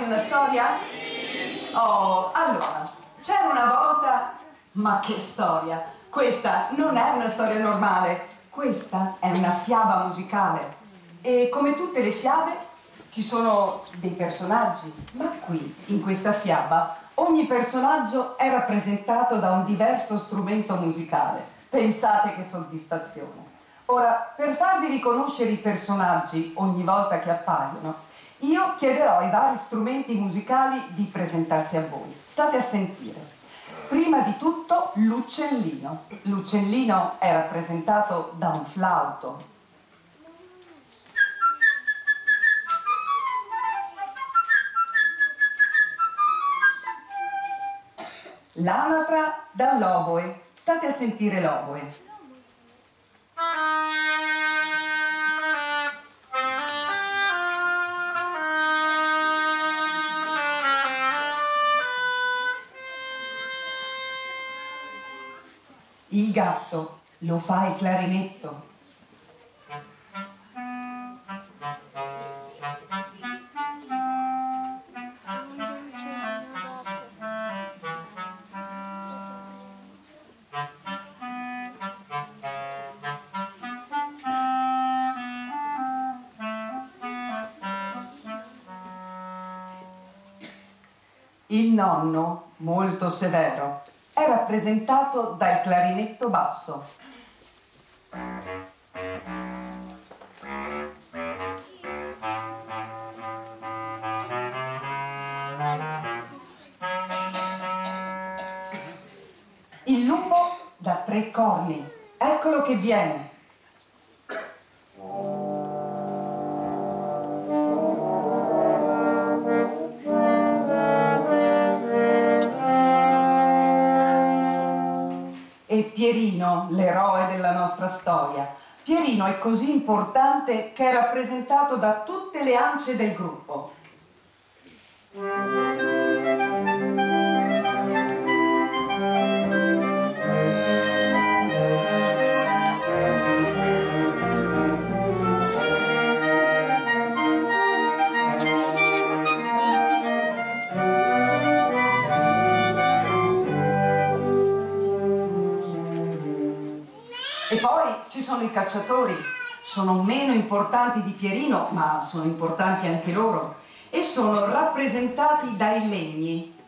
raccontarvi una storia? Oh, allora, c'era una volta... Ma che storia! Questa non è una storia normale, questa è una fiaba musicale. E come tutte le fiabe ci sono dei personaggi, ma qui, in questa fiaba, ogni personaggio è rappresentato da un diverso strumento musicale. Pensate che soddisfazione! Ora, per farvi riconoscere i personaggi ogni volta che appaiono, io chiederò ai vari strumenti musicali di presentarsi a voi. State a sentire. Prima di tutto l'uccellino. L'uccellino è rappresentato da un flauto. L'anatra dall'oboe. State a sentire l'oboe. Il gatto lo fa il clarinetto. Il nonno, molto severo, è rappresentato dal clarinetto basso. Il lupo da 3 corni. Eccolo che viene. E Pierino, l'eroe della nostra storia. Pierino è così importante che è rappresentato da tutte le ance del gruppo. E poi ci sono i cacciatori, sono meno importanti di Pierino, ma sono importanti anche loro, e sono rappresentati dai legni.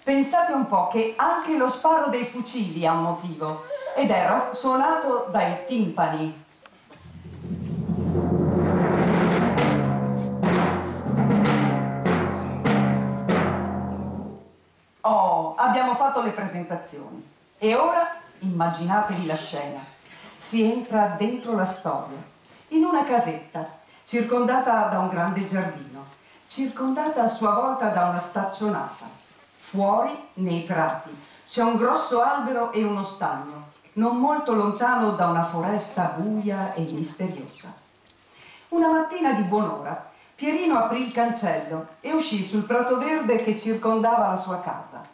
Pensate un po' che anche lo sparo dei fucili ha un motivo ed è suonato dai timpani. Oh, abbiamo fatto le presentazioni e ora immaginatevi la scena. Si entra dentro la storia, in una casetta, circondata da un grande giardino, circondata a sua volta da una staccionata. Fuori, nei prati, c'è un grosso albero e uno stagno, non molto lontano da una foresta buia e misteriosa. Una mattina di buon'ora, Pierino aprì il cancello e uscì sul prato verde che circondava la sua casa.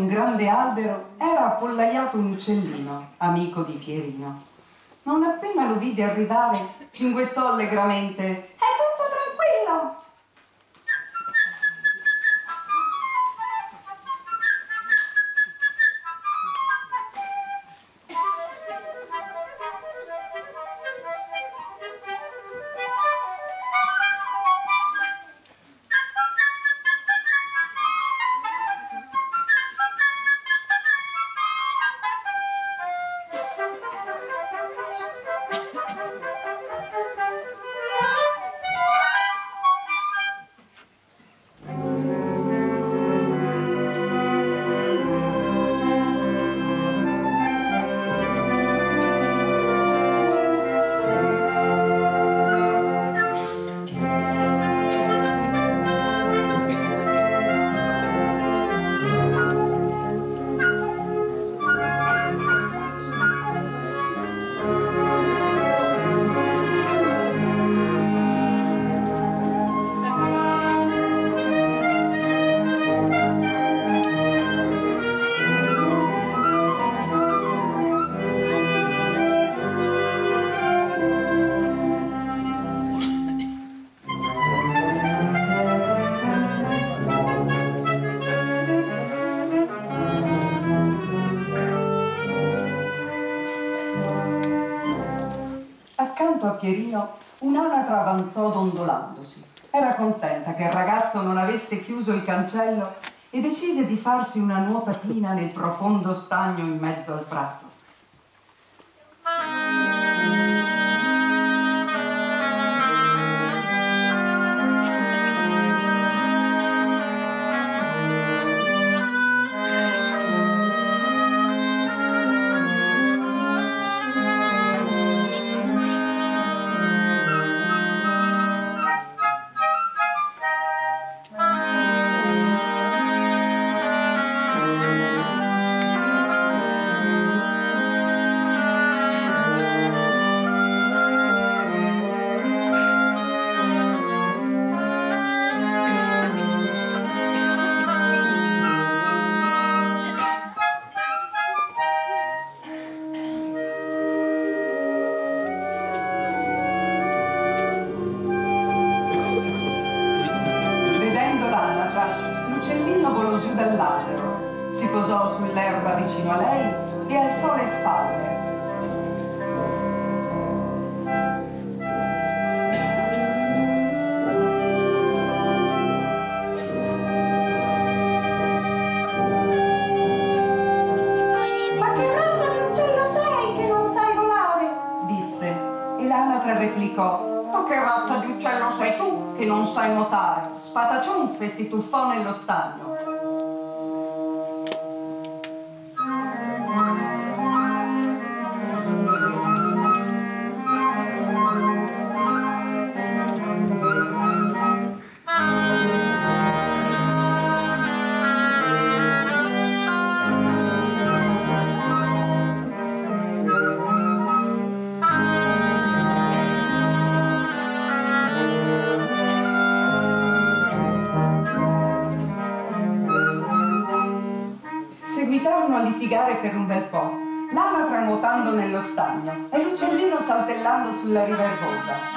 un grande albero era appollaiato un uccellino, amico di Pierino. Non appena lo vide arrivare, cinguettò allegramente: «È tutto tranquillo!» Accanto a Pierino un'anatra avanzò dondolandosi. Era contenta che il ragazzo non avesse chiuso il cancello e decise di farsi una nuotatina nel profondo stagno in mezzo al prato. L'uccellino volò giù dall'albero, si posò sull'erba vicino a lei e alzò le spalle. «Ma che razza di uccello sei che non sai volare?» disse, e l'anatra replicò: «Ma che razza di uccello sei tu che non sai nuotare?» Spataciunfe si tuffò nello stagno. Seguitarono a litigare per un bel po', l'anatra nuotando nello stagno e l'uccellino saltellando sulla riva erbosa.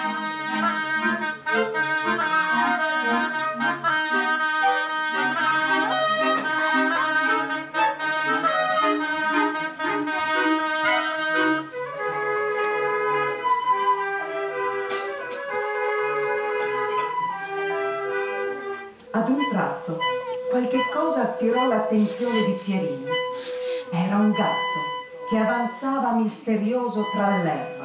Ad un tratto qualche cosa attirò l'attenzione di Pierino. Era un gatto che avanzava misterioso tra l'erba.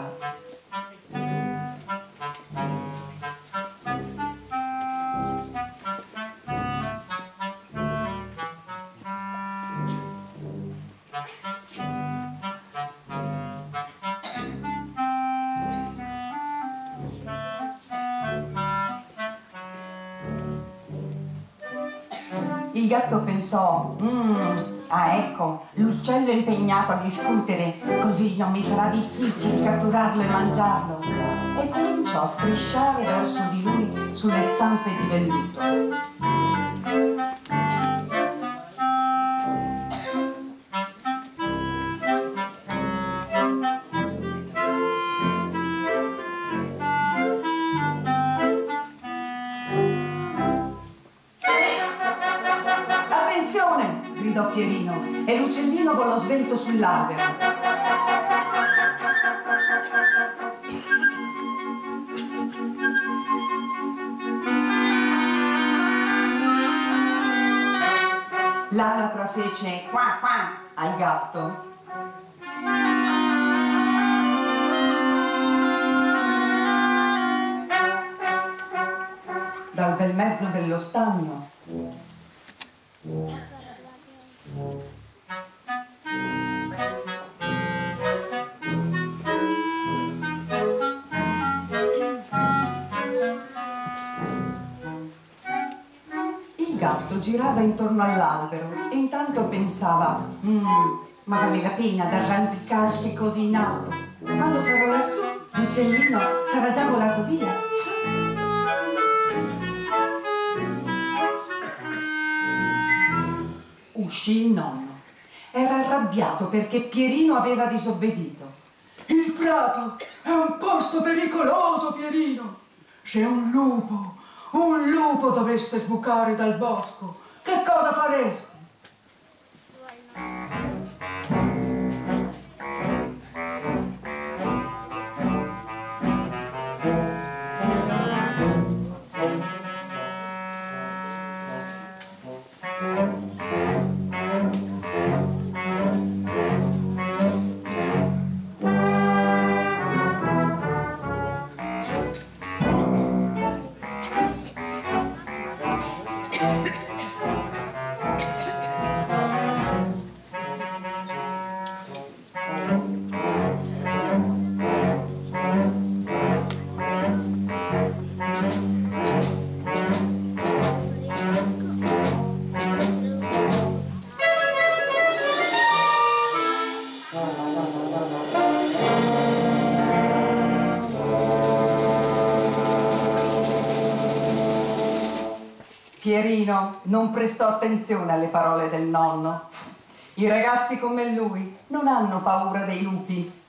Il gatto pensò: ah, ecco, l'uccello è impegnato a discutere, così non mi sarà difficile catturarlo e mangiarlo. E cominciò a strisciare verso di lui sulle zampe di velluto. gridò Pierino, e l'uccellino volò svelto sull'albero. L'anatra fece qua qua al gatto. Dal bel mezzo dello stagno il gatto girava intorno all'albero e intanto pensava: ma vale la pena d'arrampicarsi così in alto? Quando sarò lassù, l'uccellino sarà già volato via. Uscì il nonno. Era arrabbiato perché Pierino aveva disobbedito. Il prato è un posto pericoloso, Pierino. Se un lupo dovesse sbucare dal bosco, che cosa faresti? Pierino non prestò attenzione alle parole del nonno. I ragazzi come lui non hanno paura dei lupi.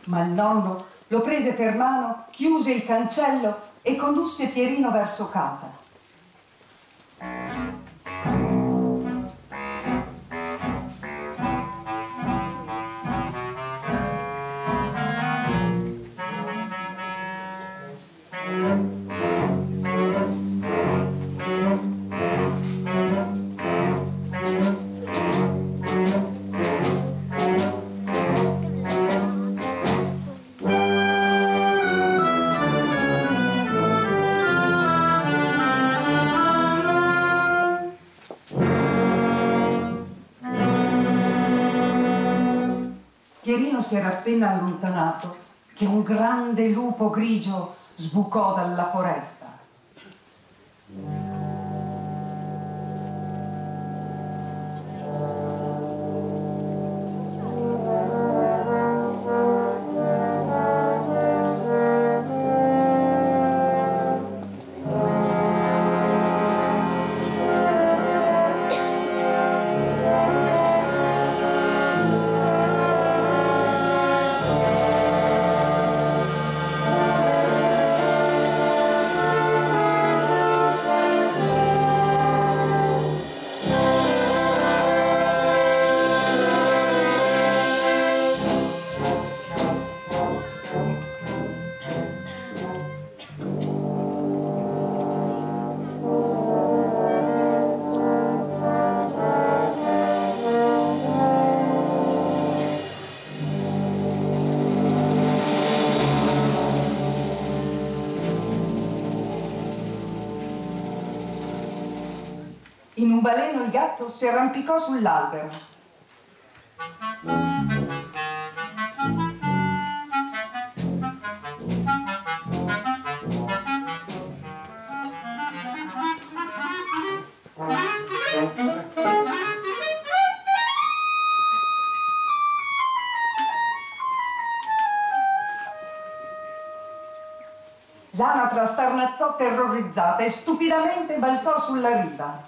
Ma il nonno lo prese per mano, chiuse il cancello e condusse Pierino verso casa. Pierino si era appena allontanato che un grande lupo grigio sbucò dalla foresta. In un baleno il gatto si arrampicò sull'albero. L'anatra starnazzò terrorizzata e stupidamente balzò sulla riva.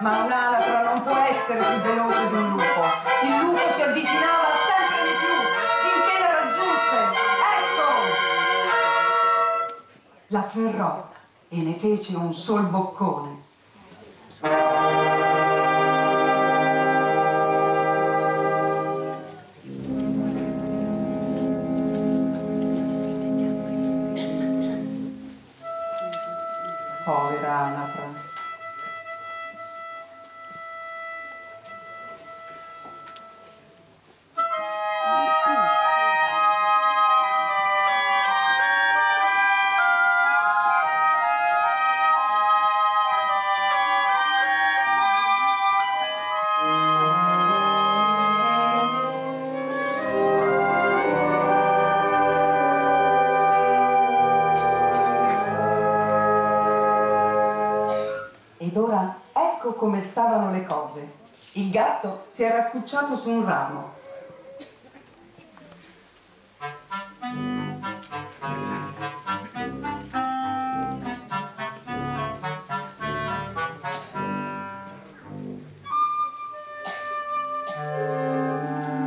Ma un'anatra non può essere più veloce di un lupo. Il lupo si avvicinava sempre di più finché la raggiunse. Ecco! L'afferrò e ne fece un sol boccone. Povera anatra. Ed ora ecco come stavano le cose. Il gatto si era accucciato su un ramo.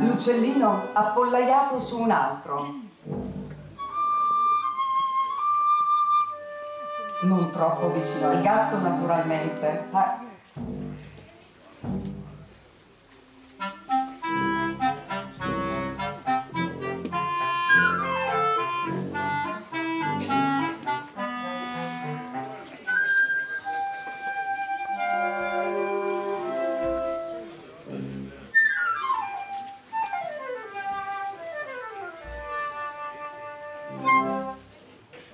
L'uccellino appollaiato su un altro. Non troppo vicino al gatto, naturalmente.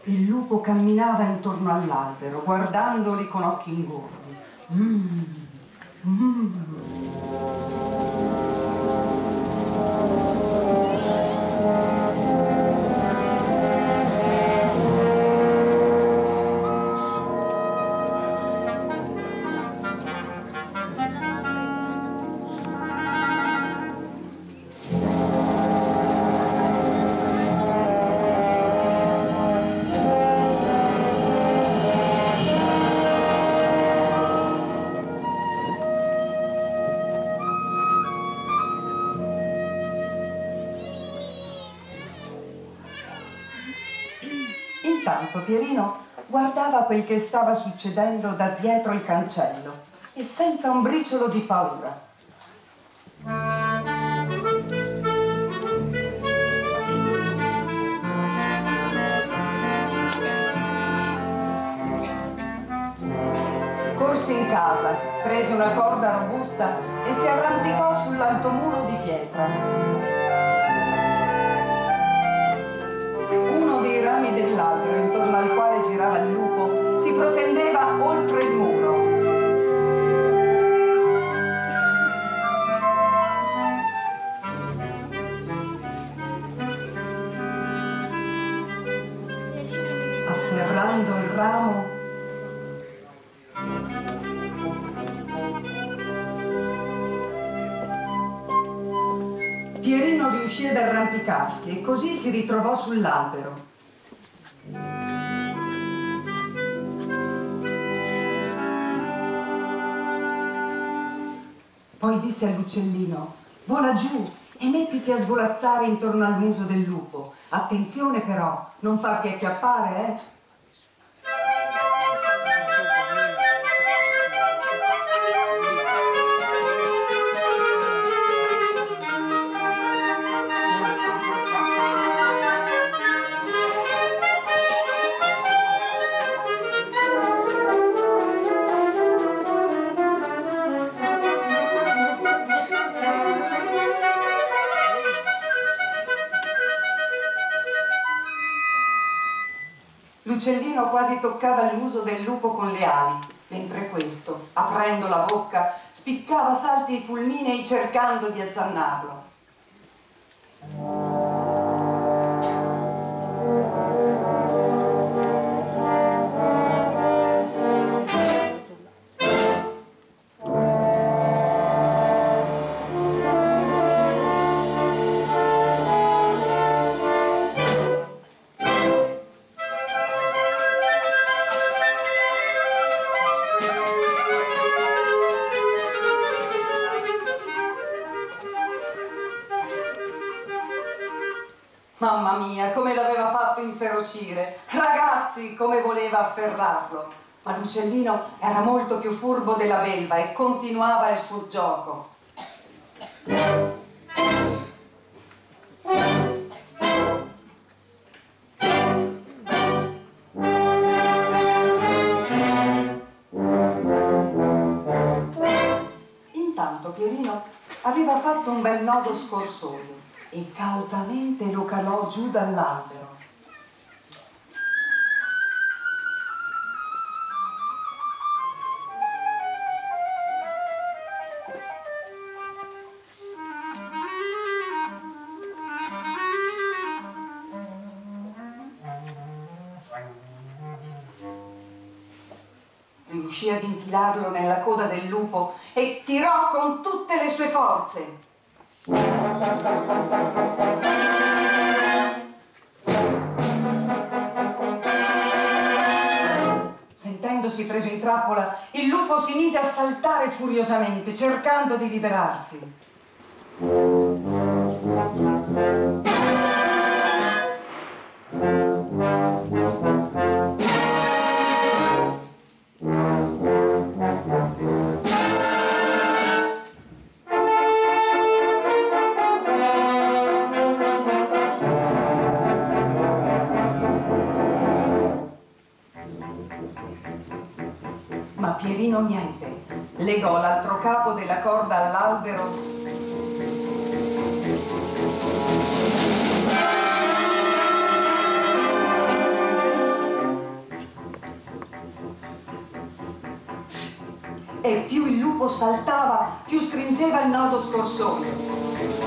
Il lupo camminava intorno all'albero, guardandoli con occhi ingordi. Intanto Pierino guardava quel che stava succedendo da dietro il cancello e senza un briciolo di paura. Corse in casa, prese una corda robusta e si arrampicò sull'alto muro di pietra. Uno dei rami dell'albero intorno al quale girava il lupo si protendeva oltre il muro. Afferrando il ramo, Pierino riuscì ad arrampicarsi e così si ritrovò sull'albero. Poi disse all'uccellino: vola giù e mettiti a svolazzare intorno al muso del lupo. Attenzione però, non farti acchiappare, eh? L'uccellino quasi toccava il muso del lupo con le ali, mentre questo, aprendo la bocca, spiccava salti fulminei cercando di azzannarlo. Mamma mia, come l'aveva fatto inferocire! Ragazzi, come voleva afferrarlo! Ma l'uccellino era molto più furbo della belva e continuava il suo gioco. Intanto Pierino aveva fatto un bel nodo scorsoio e cautamente lo calò giù dall'albero. Riuscì ad infilarlo nella coda del lupo e tirò con tutte le sue forze. Sentendosi preso in trappola, il lupo si mise a saltare furiosamente, cercando di liberarsi. Ma Pierino niente, legò l'altro capo della corda all'albero e più il lupo saltava, più stringeva il nodo scorsoio.